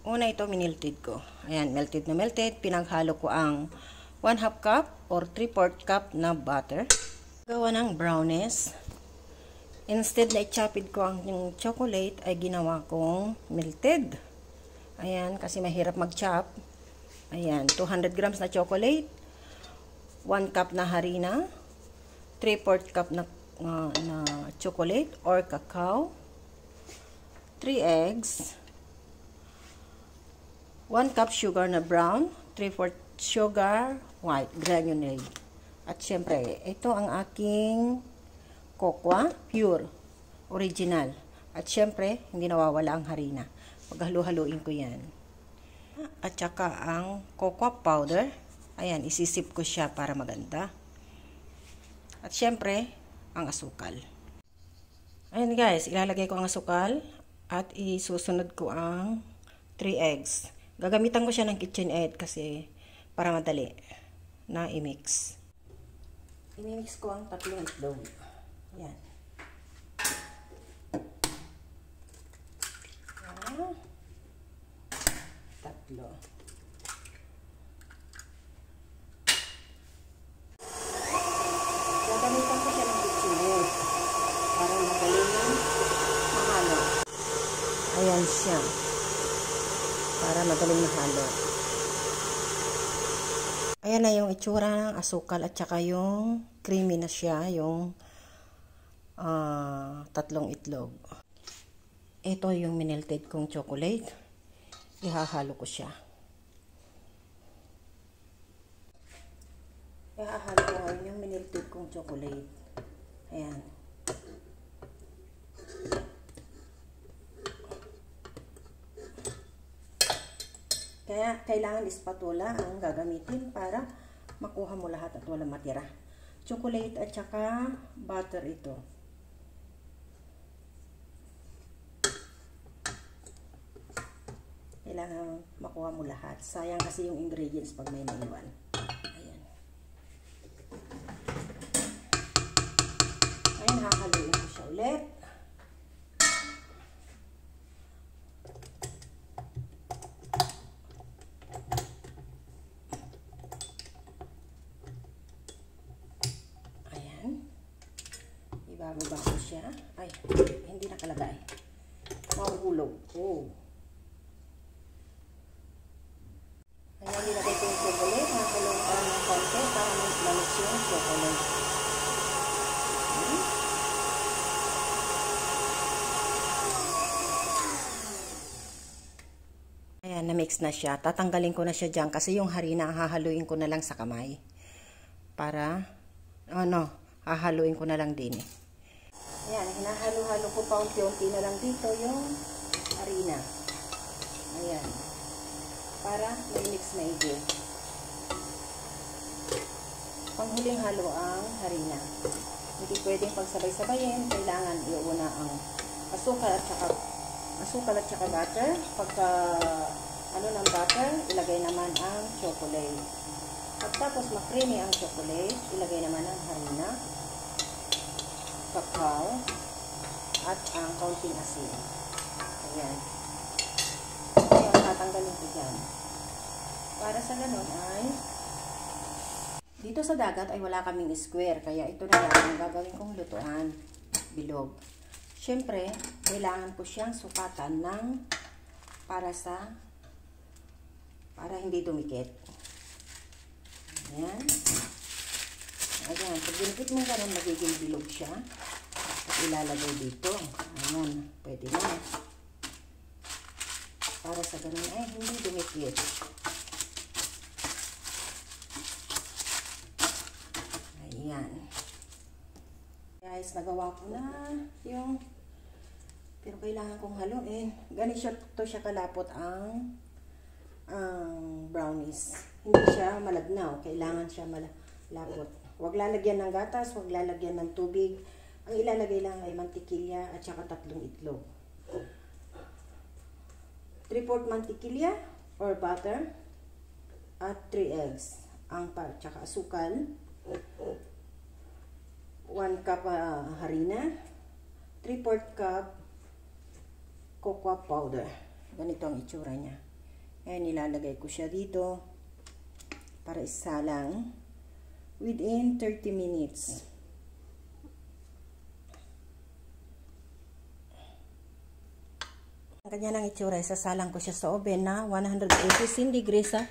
Una ito minilted ko. Ayan, melted na melted. Pinaghalo ko ang 1/2 cup or 3/4 cup na butter. Gawa ng brownies. Instead na i-chopid ko ang chocolate, ay ginawa kong melted. Ayan, kasi mahirap mag-chop. Ayan, 200 grams na chocolate, 1 cup na harina, 3/4 cup na chocolate or cacao, 3 eggs, 1 cup sugar na brown, 3/4 sugar white, granulated. At syempre, ito ang aking cocoa, pure, original. At syempre, hindi nawawala ang harina. Paghalo-haluin ko yan. At saka ang cocoa powder. Ayan, isisip ko siya para maganda. At syempre, ang asukal. Ayan guys, ilalagay ko ang asukal at isusunod ko ang 3 eggs. Gagamitan ko siya ng KitchenAid kasi para madali na i-mix. I-mix ko ang 3 itlog. Ayan. Ayan. 3. Gagamitan ko siya ng KitchenAid para madali na mahalo. Ayan siya. Para madaling mahalo. Ayan na yung itsura ng asukal at saka yung creamy na siya, yung 3 itlog. Ito yung minelted kong chocolate. Ihahalo ko siya. Ihahalo ko ngayon yung minelted kong chocolate. Ayan. Kaya kailangan spatula ang gagamitin para makuha mo lahat at walang matira. Chocolate at saka butter ito. Kailangan makuha mo lahat. Sayang kasi yung ingredients pag may naiwan. Ayan. Ayan, hahaluin ko siya ulit. Ibababa ko siya. Ay, hindi nakalagay. Mahuhulog. Oh. Ayan, nilagay ko yung chocolate. Nakakulong ko ng konti para manis yung chocolate. Ayan, na-mix na siya. Tatanggalin ko na siya dyan kasi yung harina hahaluin ko na lang sa kamay. Para, hahaluin ko na lang din. Ayan, hinahalo-halo ko pa unti-unti na lang dito yung harina. Ayan. Para may mix na ito. Panghuling halo ang harina. Hindi pwedeng pagsabay-sabayin. Kailangan iuna ang asukal at saka butter. Pagka ng butter, ilagay naman ang chocolate. Pagkatapos ma-creamy ang chocolate, ilagay naman ang harina, cacao, at ang kaunting asin. Ayan. Ayan, tatanggalin ko dyan. Para sa ganun ay, dito sa dagat ay wala kaming square, kaya ito na lang ang gagawin kong lutuan, bilog. Siyempre, kailangan ko siyang sukatan ng para hindi dumikit. Ayan. Ayan, pag dinikit mo ganun, magiging bilog siya. At ilalagay dito. Ayan, pwede na. Para sa ganun ay hindi dumikit. Ayan. Guys, nagawa ko na yung pero kailangan kong haluin. Ganito siya kalapot ang brownies. Hindi siya malagnaw. Kailangan siya malapot. Huwag lalagyan ng gatas, huwag lalagyan ng tubig. Ang ilalagay lang ay mantikilya at saka 3 itlog. 3/4 mantikilya or butter at 3 eggs. Ang tsaka asukal. 1 cup harina. 3/4 cup cocoa powder. Ganito ang itsura niya. Ayan, nilalagay ko siya dito para isalang within 30 minutes. Ganyan ang itsura. Isasalang ko siya sa oven na 180 degrees sa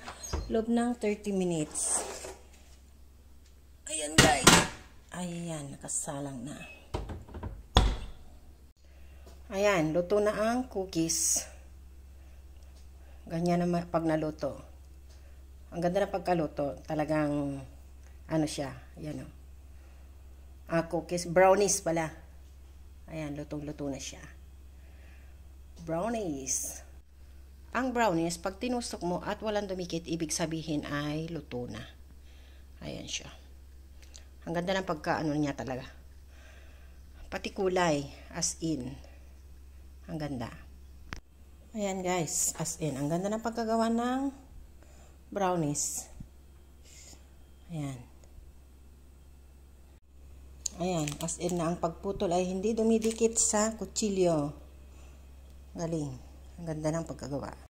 loob ng 30 minutes. Ayan guys. Ayan, nakasalang na. Ayan, luto na ang cookies. Ganyan naman pag naluto. Ang ganda na pagkaluto. Talagang, ano siya. Ayan o. Cookies. Brownies pala. Ayan, lutong-luto na siya. Brownies. Ang brownies, pag tinusok mo at walang dumikit, ibig sabihin ay luto na. Ayan siya. Ang ganda ng pagkaano niya talaga. Pati kulay, as in. Ang ganda. Ayan guys, as in. Ang ganda ng pagkagawa ng brownies. Ayan. Ayan, as in na ang pagputol ay hindi dumidikit sa kutsilyo. Galing. Ang ganda ng pagkagawa.